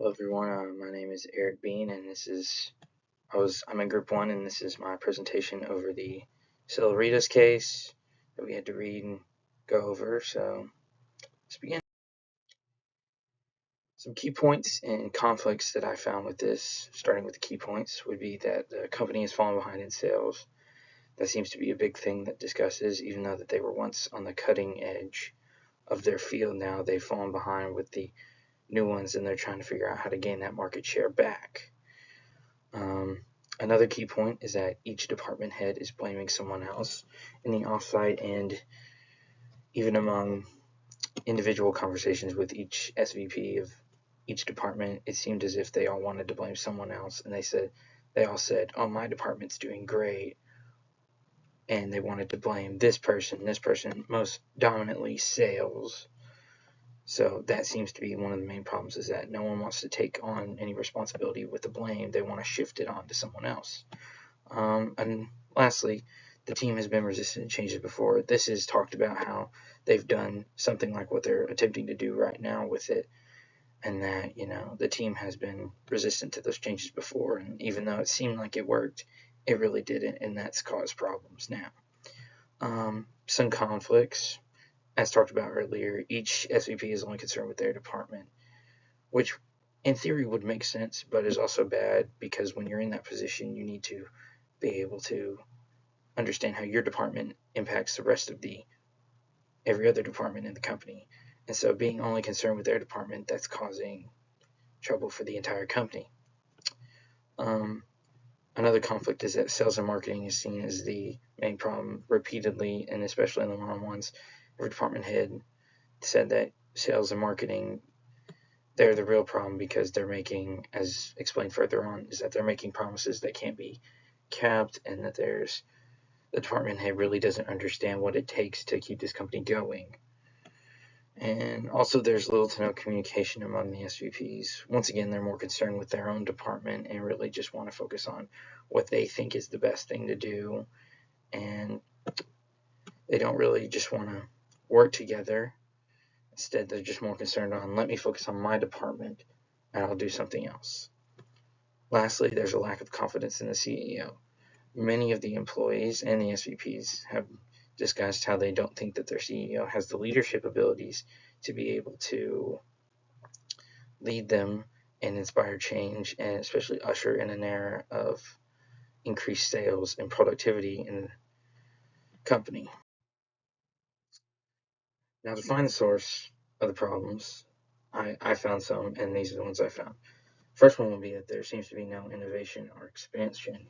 Hello everyone, my name is Eric Bean, and I'm in Group 1, and this is my presentation over the Celeritas case that we had to read and go over. So let's begin. Some key points and conflicts that I found with this, starting with the key points, would be that the company has fallen behind in sales. That seems to be a big thing that discusses, even though that they were once on the cutting edge of their field. Now they've fallen behind with the new ones, and they're trying to figure out how to gain that market share back. Another key point is that each department head is blaming someone else in the offsite, and even among individual conversations with each SVP of each department, it seemed as if they all wanted to blame someone else, and they all said, "Oh, my department's doing great," and they wanted to blame this person, most dominantly sales. So that seems to be one of the main problems, is that no one wants to take on any responsibility with the blame. They want to shift it on to someone else. And lastly, the team has been resistant to changes before. This is talked about how they've done something like what they're attempting to do right now with it, and that, the team has been resistant to those changes before, and even though it seemed like it worked, it really didn't, and that's caused problems now. Some conflicts. As talked about earlier, each SVP is only concerned with their department, which in theory would make sense, but is also bad, because when you're in that position, you need to be able to understand how your department impacts the rest of every other department in the company. And so being only concerned with their department, that's causing trouble for the entire company. Another conflict is that sales and marketing is seen as the main problem repeatedly, and especially in the one-on-ones. Every department head said that sales and marketing, they're the real problem, because they're making, as explained further on, is that they're making promises that can't be kept, and that the department head really doesn't understand what it takes to keep this company going. And also, there's little to no communication among the SVPs. Once again, they're more concerned with their own department and really just want to focus on what they think is the best thing to do, and they don't really just want to work together. Instead, they're just more concerned on, let me focus on my department and I'll do something else. Lastly, there's a lack of confidence in the CEO. Many of the employees and the SVPs have discussed how they don't think that their CEO has the leadership abilities to be able to lead them and inspire change, and especially usher in an era of increased sales and productivity in the company. Now, to find the source of the problems, I found some, and these are the ones I found. First one will be that there seems to be no innovation or expansion.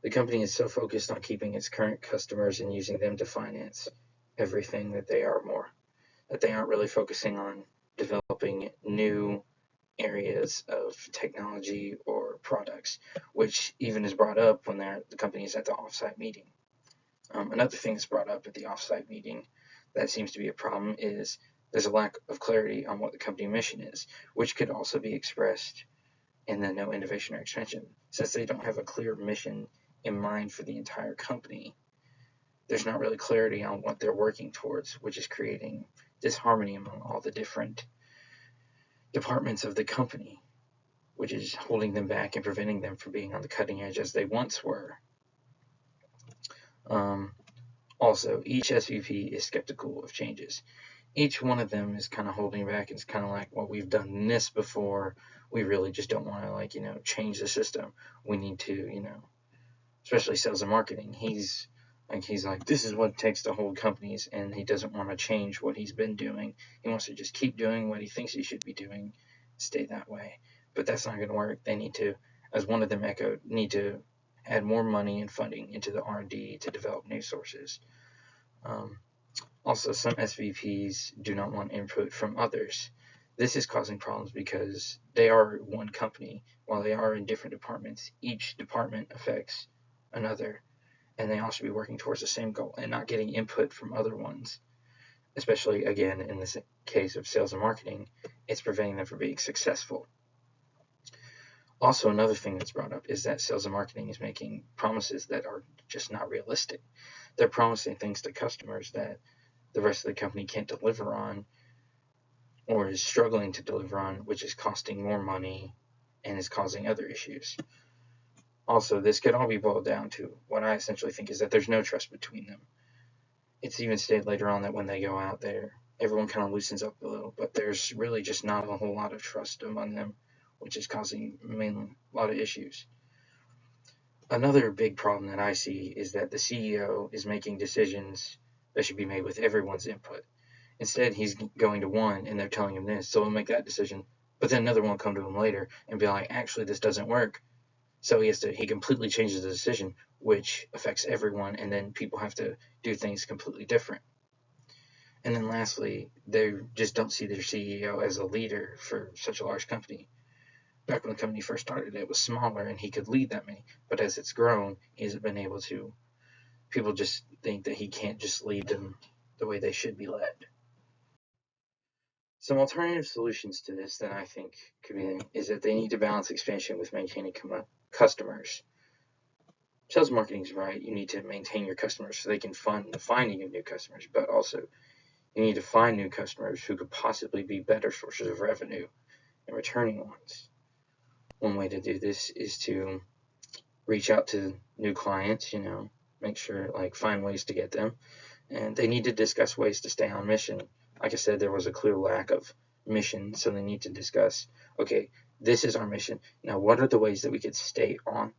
The company is so focused on keeping its current customers and using them to finance everything that they aren't really focusing on developing new areas of technology or products, which even is brought up when the company is at the offsite meeting. Another thing that's brought up at the offsite meeting that seems to be a problem is there's a lack of clarity on what the company mission is, which could also be expressed in the no innovation or expansion. Since they don't have a clear mission in mind for the entire company, there's not really clarity on what they're working towards, which is creating disharmony among all the different departments of the company, which is holding them back and preventing them from being on the cutting edge as they once were. Also, each SVP is skeptical of changes. Each one of them is kind of holding back. It's kind of like, well, we've done this before. We really just don't want to, change the system. We need to, especially sales and marketing. He's like, this is what it takes to hold companies, and he doesn't want to change what he's been doing. He wants to just keep doing what he thinks he should be doing, stay that way. But that's not going to work. They need to, as one of them echoed, need to add more money and funding into the R&D to develop new sources. Also, some SVPs do not want input from others. This is causing problems because they are one company. While they are in different departments, each department affects another, and they all should be working towards the same goal and not getting input from other ones. Especially, again, in this case of sales and marketing, it's preventing them from being successful. Also, another thing that's brought up is that sales and marketing is making promises that are just not realistic. They're promising things to customers that the rest of the company can't deliver on, or is struggling to deliver on, which is costing more money and is causing other issues. Also, this could all be boiled down to what I essentially think is that there's no trust between them. It's even stated later on that when they go out there, everyone kind of loosens up a little, but there's really just not a whole lot of trust among them, which is causing mainly a lot of issues. Another big problem that I see is that the CEO is making decisions that should be made with everyone's input. Instead, he's going to one and they're telling him this, so he'll make that decision, but then another one will come to him later and be like, actually, this doesn't work. So he completely changes the decision, which affects everyone, and then people have to do things completely different. And then lastly, they just don't see their CEO as a leader for such a large company. Back when the company first started, it was smaller and he could lead that many. But as it's grown, he hasn't been able to. People just think that he can't just lead them the way they should be led. Some alternative solutions to this that I think could be is that they need to balance expansion with maintaining customers. Sales marketing is right. You need to maintain your customers so they can fund the finding of new customers, but also you need to find new customers who could possibly be better sources of revenue and returning ones. One way to do this is to reach out to new clients, make sure, find ways to get them. And they need to discuss ways to stay on mission. Like I said, there was a clear lack of mission, so they need to discuss, okay, this is our mission. Now, what are the ways that we could stay on,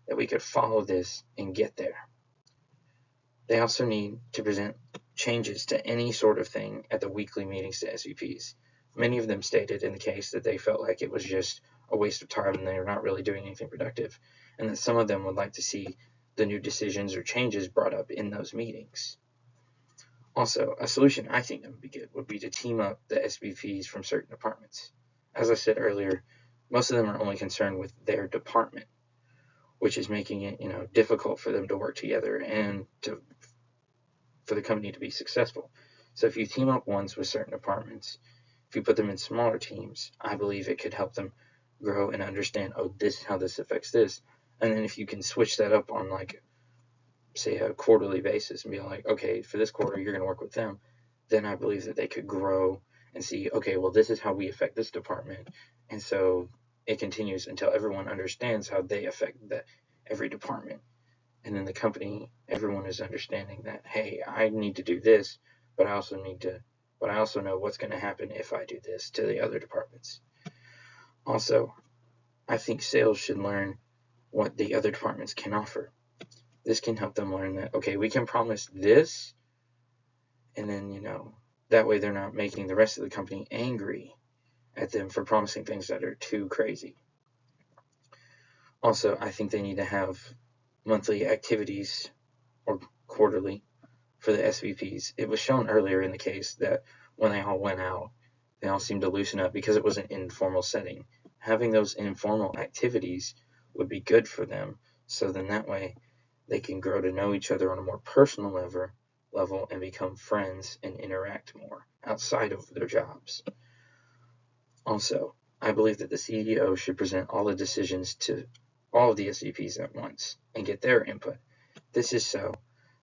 that we could follow this and get there? They also need to present changes to any sort of thing at the weekly meetings to SVPs. Many of them stated in the case that they felt like it was just a waste of time and they were not really doing anything productive, and that some of them would like to see the new decisions or changes brought up in those meetings. Also, a solution I think that would be good would be to team up the SVPs from certain departments. As I said earlier, most of them are only concerned with their department, which is making it difficult for them to work together and for the company to be successful. So if you team up ones with certain departments, if you put them in smaller teams, I believe it could help them grow and understand, this is how this affects this. And then if you can switch that up on say a quarterly basis and be like, okay, for this quarter you're going to work with them, then I believe that they could grow and see, okay, well, this is how we affect this department. And so it continues until everyone understands how they affect every department. And then the company, everyone is understanding that, hey, I need to do this, but I also know what's going to happen if I do this to the other departments. Also, I think sales should learn what the other departments can offer. This can help them learn that, okay, we can promise this, and then, that way they're not making the rest of the company angry at them for promising things that are too crazy. Also, I think they need to have monthly activities or quarterly for the SVPs. It was shown earlier in the case that when they all went out, they all seemed to loosen up because it was an informal setting. Having those informal activities would be good for them, so then that way they can grow to know each other on a more personal level and become friends and interact more outside of their jobs. Also, I believe that the CEO should present all the decisions to all of the SVPs at once and get their input. This is so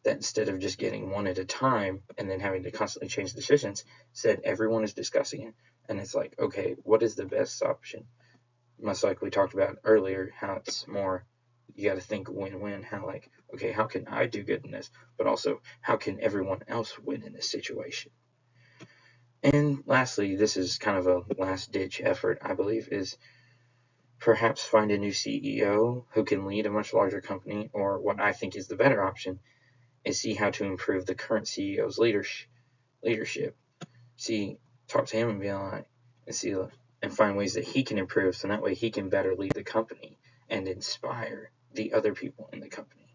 that instead of just getting one at a time and then having to constantly change decisions, instead everyone is discussing it, and it's like, okay, what is the best option? Much like we talked about earlier, how it's more, you got to think win-win, how okay, how can I do good in this, but also how can everyone else win in this situation? And lastly, this is kind of a last-ditch effort, I believe, is perhaps find a new CEO who can lead a much larger company, or what I think is the better option is see how to improve the current CEO's leadership. Talk to him and be like, and find ways that he can improve, so that way he can better lead the company and inspire the other people in the company.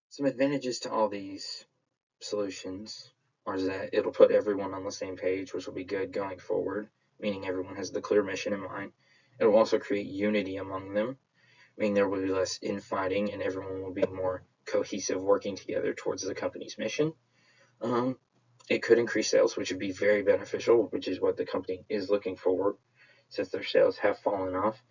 Some advantages to all these solutions are that it'll put everyone on the same page, which will be good going forward, meaning everyone has the clear mission in mind. It will also create unity among them, meaning there will be less infighting and everyone will be more cohesive working together towards the company's mission. It could increase sales, which would be very beneficial, which is what the company is looking for since their sales have fallen off.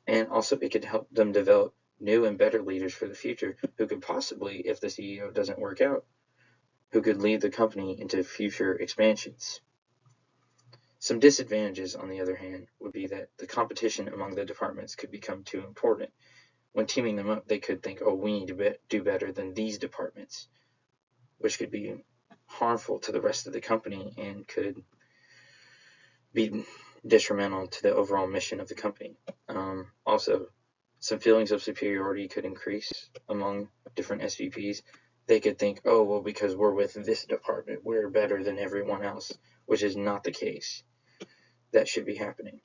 And also it could help them develop new and better leaders for the future who could possibly, if the CEO doesn't work out, who could lead the company into future expansions. Some disadvantages, on the other hand, would be that the competition among the departments could become too important. When teaming them up, they could think, oh, we need to do better than these departments, which could be harmful to the rest of the company and could be detrimental to the overall mission of the company. Also, some feelings of superiority could increase among different SVPs. They could think, oh, well, because we're with this department, we're better than everyone else, which is not the case. That should be happening.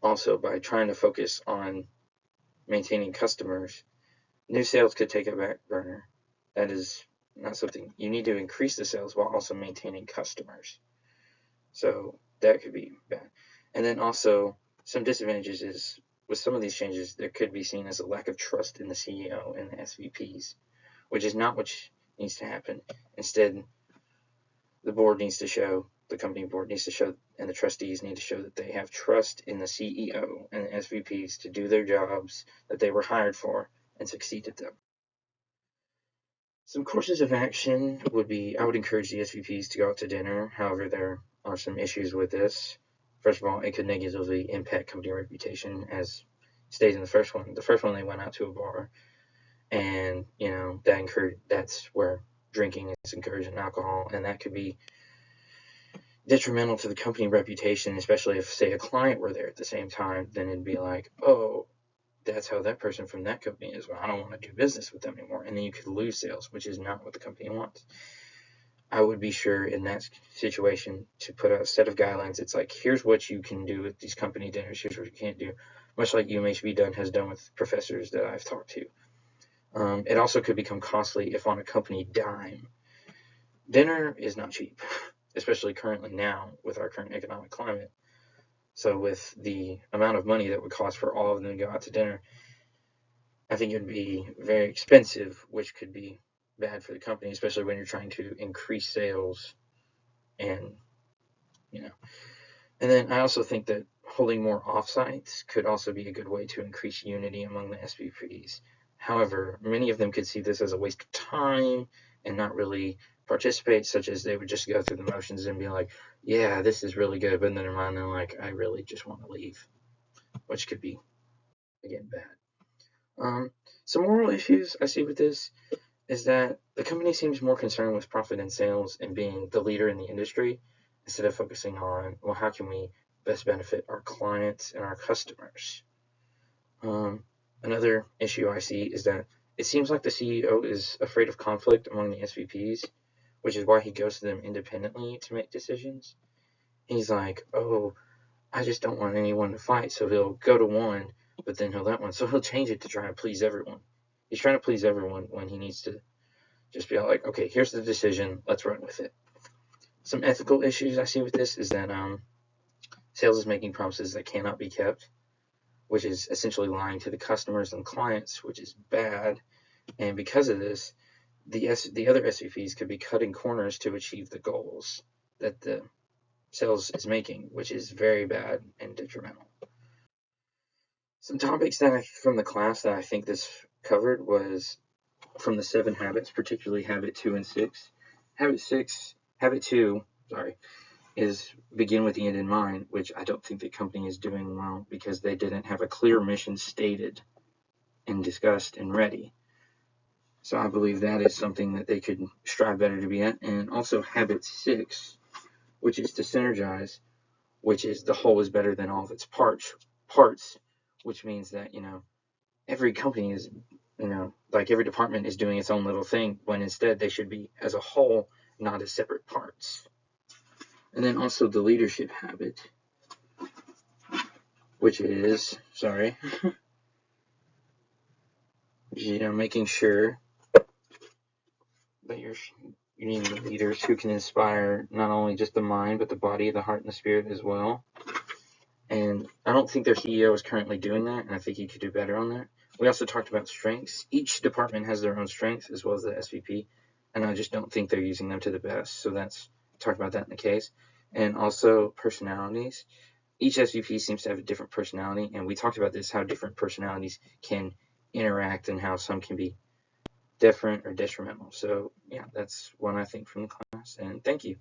Also, by trying to focus on maintaining customers, new sales could take a back burner. That is not something. You need to increase the sales while also maintaining customers. So that could be bad. And then also, some disadvantages is with some of these changes, there could be seen as a lack of trust in the CEO and the SVPs, which is not what needs to happen. Instead, the board needs to show, the company board needs to show, and the trustees need to show that they have trust in the CEO and the SVPs to do their jobs that they were hired for and succeed at them. Some courses of action would be, I would encourage the SVPs to go out to dinner. However, there are some issues with this. First of all, it could negatively impact company reputation, as stated in the first one. The first one, they went out to a bar, and that's where drinking is encouraged and alcohol, and that could be detrimental to the company reputation, especially if, say, a client were there at the same time. Then it'd be like, oh, that's how that person from that company is. Well, I don't want to do business with them anymore. And then you could lose sales, which is not what the company wants. I would be sure in that situation to put a set of guidelines. It's like, here's what you can do with these company dinners. Here's what you can't do. Much like UMHB has done with professors that I've talked to. It also could become costly if on a company dime. Dinner is not cheap, especially currently now with our current economic climate. So with the amount of money that would cost for all of them to go out to dinner, I think it would be very expensive, which could be bad for the company, especially when you're trying to increase sales. And then I also think that holding more offsites could also be a good way to increase unity among the SVPs. However, many of them could see this as a waste of time and not really participate, such as they would just go through the motions and be like, yeah, this is really good, but in their mind they're like, I really just want to leave, which could be, again, bad. Some moral issues I see with this is that the company seems more concerned with profit and sales and being the leader in the industry instead of focusing on, well, how can we best benefit our clients and our customers? Another issue I see is that it seems like the CEO is afraid of conflict among the SVPs, which is why he goes to them independently to make decisions. He's like, oh, I just don't want anyone to fight, so he'll go to one, but then he'll let one. So he'll change it to try and please everyone. He's trying to please everyone when he needs to just be like, okay, here's the decision, let's run with it. Some ethical issues I see with this is that sales is making promises that cannot be kept, which is essentially lying to the customers and clients, which is bad. And because of this, the other SVPs could be cutting corners to achieve the goals that the sales is making, which is very bad and detrimental. Some topics from the class that I think this covered was from the 7 habits, particularly habit 2 and 6. Habit 2, is begin with the end in mind, which I don't think the company is doing well because they didn't have a clear mission stated and discussed and ready. So I believe that is something that they could strive better to be at. And also habit 6, which is to synergize, which is the whole is better than all of its parts, which means that, every company is, like every department is doing its own little thing, when instead they should be as a whole, not as separate parts. And then also the leadership habit, which is, making sure that you're needing leaders who can inspire not only just the mind, but the body, the heart, and the spirit as well. And I don't think their CEO is currently doing that, and I think he could do better on that. We also talked about strengths. Each department has their own strengths, as well as the SVP, and I just don't think they're using them to the best. So talked about that in the case. And also personalities. Each SVP seems to have a different personality, and we talked about this, how different personalities can interact and how some can be different or detrimental. So yeah, that's one I think from the class, and thank you.